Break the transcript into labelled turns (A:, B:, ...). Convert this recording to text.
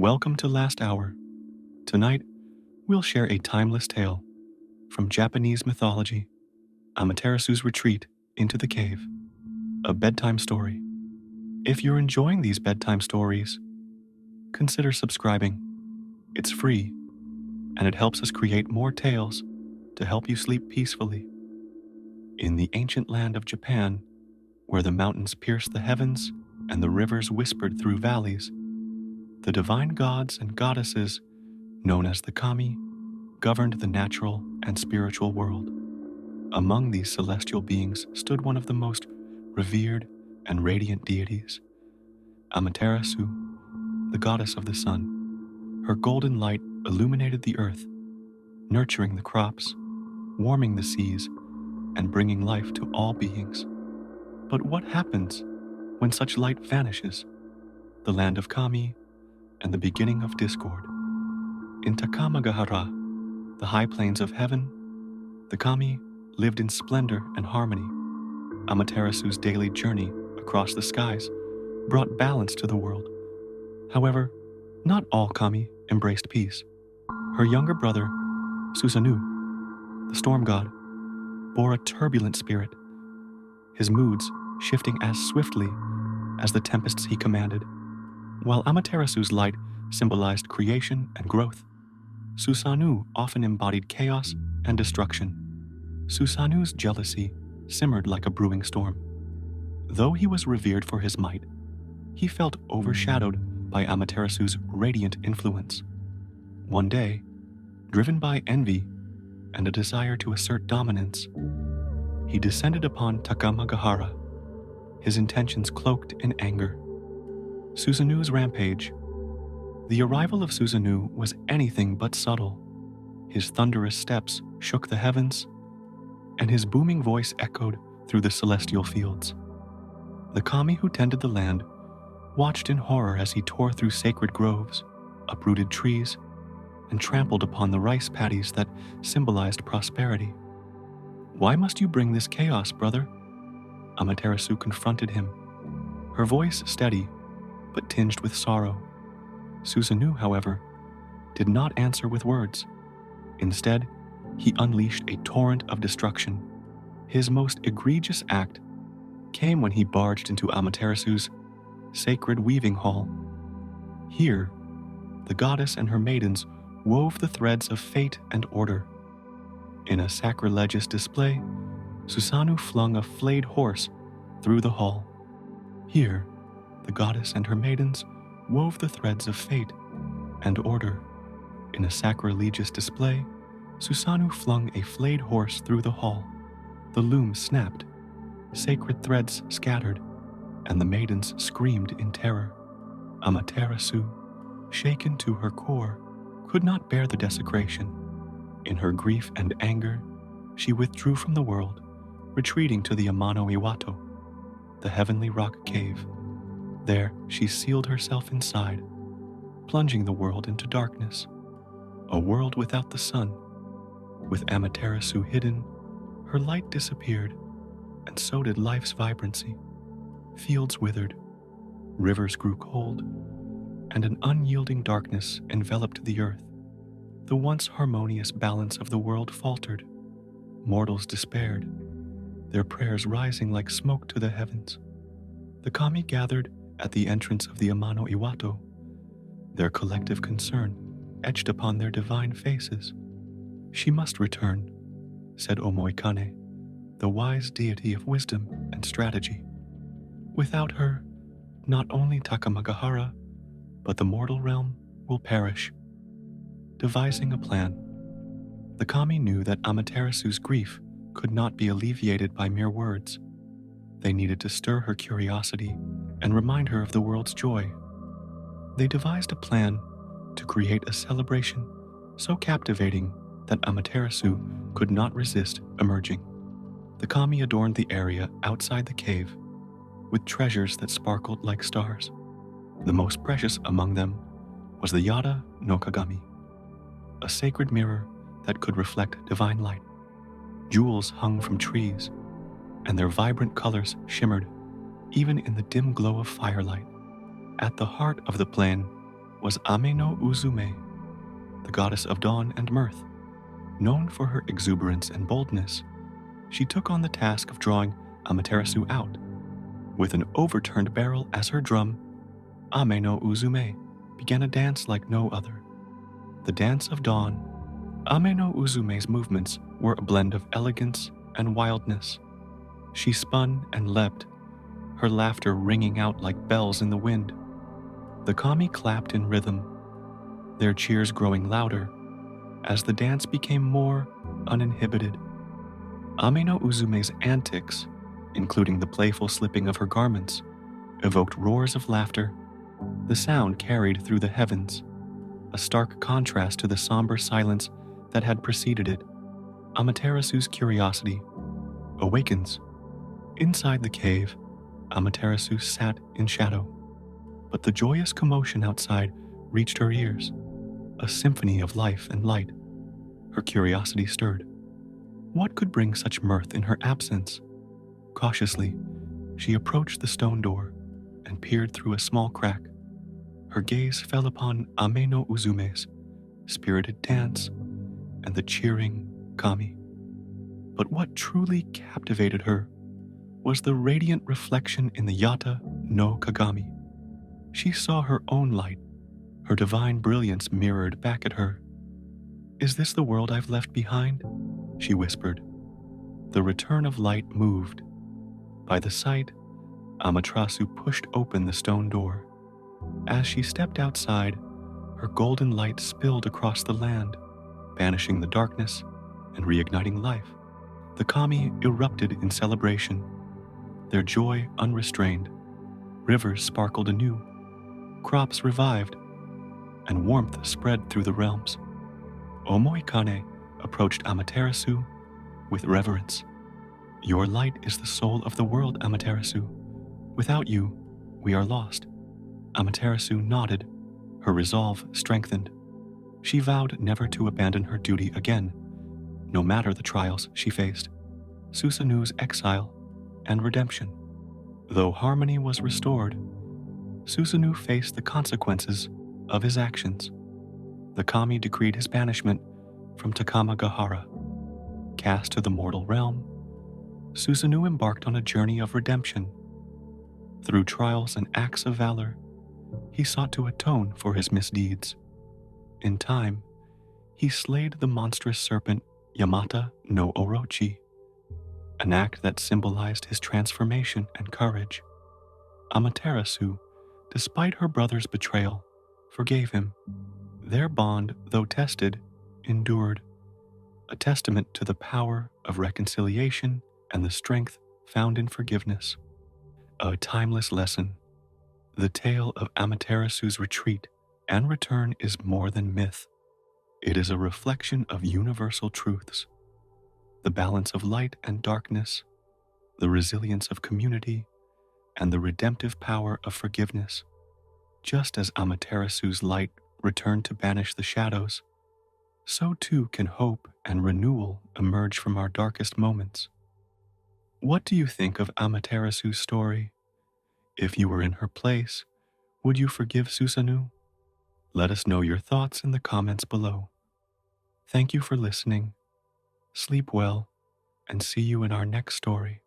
A: Welcome to Last Hour. Tonight, we'll share a timeless tale from Japanese mythology, Amaterasu's retreat into the cave, a bedtime story. If you're enjoying these bedtime stories, consider subscribing. It's free, and it helps us create more tales to help you sleep peacefully. In the ancient land of Japan, where the mountains pierced the heavens and the rivers whispered through valleys, the divine gods and goddesses, known as the kami, governed the natural and spiritual world. Among these celestial beings stood one of the most revered and radiant deities, Amaterasu, the goddess of the sun. Her golden light illuminated the earth, nurturing the crops, warming the seas, and bringing life to all beings. But what happens when such light vanishes? The land of Kami and the beginning of discord. In Takamagahara, the high plains of heaven, the Kami lived in splendor and harmony. Amaterasu's daily journey across the skies brought balance to the world. However, not all Kami embraced peace. Her younger brother, Susanoo, the storm god, bore a turbulent spirit, his moods shifting as swiftly as the tempests he commanded. While Amaterasu's light symbolized creation and growth, Susanoo often embodied chaos and destruction. Susanoo's jealousy simmered like a brewing storm. Though he was revered for his might, he felt overshadowed by Amaterasu's radiant influence. One day, driven by envy and a desire to assert dominance, he descended upon Takamagahara, his intentions cloaked in anger. Susanoo's rampage. The arrival of Susanoo was anything but subtle. His thunderous steps shook the heavens, and his booming voice echoed through the celestial fields. The kami who tended the land watched in horror as he tore through sacred groves, uprooted trees, and trampled upon the rice paddies that symbolized prosperity. "Why must you bring this chaos, brother?" Amaterasu confronted him, her voice steady but tinged with sorrow. Susanoo, however, did not answer with words. Instead, he unleashed a torrent of destruction. His most egregious act came when he barged into Amaterasu's sacred weaving hall. Here, the goddess and her maidens wove the threads of fate and order. In a sacrilegious display, Susanoo flung a flayed horse through the hall. Here, the goddess and her maidens wove the threads of fate and order. In a sacrilegious display, Susanoo flung a flayed horse through the hall. The loom snapped, sacred threads scattered, and the maidens screamed in terror. Amaterasu, shaken to her core, could not bear the desecration. In her grief and anger, she withdrew from the world, retreating to the Amano Iwato, the heavenly rock cave. There, she sealed herself inside, plunging the world into darkness, a world without the sun. With Amaterasu hidden, her light disappeared, and so did life's vibrancy. Fields withered, rivers grew cold, and an unyielding darkness enveloped the earth. The once harmonious balance of the world faltered. Mortals despaired, their prayers rising like smoke to the heavens. The kami gathered at the entrance of the Amano Iwato, their collective concern etched upon their divine faces. "She must return," said Omoikane, the wise deity of wisdom and strategy. "Without her, not only Takamagahara, but the mortal realm will perish." Devising a plan, the kami knew that Amaterasu's grief could not be alleviated by mere words. They needed to stir her curiosity and remind her of the world's joy. They devised a plan to create a celebration so captivating that Amaterasu could not resist emerging. The kami adorned the area outside the cave with treasures that sparkled like stars. The most precious among them was the Yada no Kagami, a sacred mirror that could reflect divine light. Jewels hung from trees, and their vibrant colors shimmered even in the dim glow of firelight. At the heart of the plain was Ame no Uzume, the goddess of dawn and mirth. Known for her exuberance and boldness, she took on the task of drawing Amaterasu out. With an overturned barrel as her drum, Ame no Uzume began a dance like no other. The dance of dawn. Ame no Uzume's movements were a blend of elegance and wildness. She spun and leapt, her laughter ringing out like bells in the wind. The kami clapped in rhythm, their cheers growing louder as the dance became more uninhibited. Ame no Uzume's antics, including the playful slipping of her garments, evoked roars of laughter. The sound carried through the heavens, a stark contrast to the somber silence that had preceded it. Amaterasu's curiosity awakens. Inside the cave, Amaterasu sat in shadow, but the joyous commotion outside reached her ears, a symphony of life and light. Her curiosity stirred. What could bring such mirth in her absence? Cautiously, she approached the stone door and peered through a small crack. Her gaze fell upon Ame no Uzume's spirited dance and the cheering kami. But what truly captivated her was the radiant reflection in the yata no kagami. She saw her own light, her divine brilliance mirrored back at her. "Is this the world I've left behind?" she whispered. The return of light moved. By the sight, Amaterasu pushed open the stone door. As she stepped outside, her golden light spilled across the land, banishing the darkness and reigniting life. The kami erupted in celebration, their joy unrestrained. Rivers sparkled anew, crops revived, and warmth spread through the realms. Omoikane approached Amaterasu with reverence. "Your light is the soul of the world, Amaterasu. Without you, we are lost." Amaterasu nodded, her resolve strengthened. She vowed never to abandon her duty again, no matter the trials she faced. Susanu's exile and redemption. Though harmony was restored, Susanu faced the consequences of his actions. The kami decreed his banishment from Takamagahara. Cast to the mortal realm, Susanu embarked on a journey of redemption. Through trials and acts of valor, he sought to atone for his misdeeds. In time, he slayed the monstrous serpent Yamata no Orochi, an act that symbolized his transformation and courage. Amaterasu, despite her brother's betrayal, forgave him. Their bond, though tested, endured, a testament to the power of reconciliation and the strength found in forgiveness. A timeless lesson. The tale of Amaterasu's retreat and return is more than myth. It is a reflection of universal truths: the balance of light and darkness, the resilience of community, and the redemptive power of forgiveness. Just as Amaterasu's light returned to banish the shadows, so too can hope and renewal emerge from our darkest moments. What do you think of Amaterasu's story? If you were in her place, would you forgive Susanu? Let us know your thoughts in the comments below. Thank you for listening. Sleep well, and see you in our next story.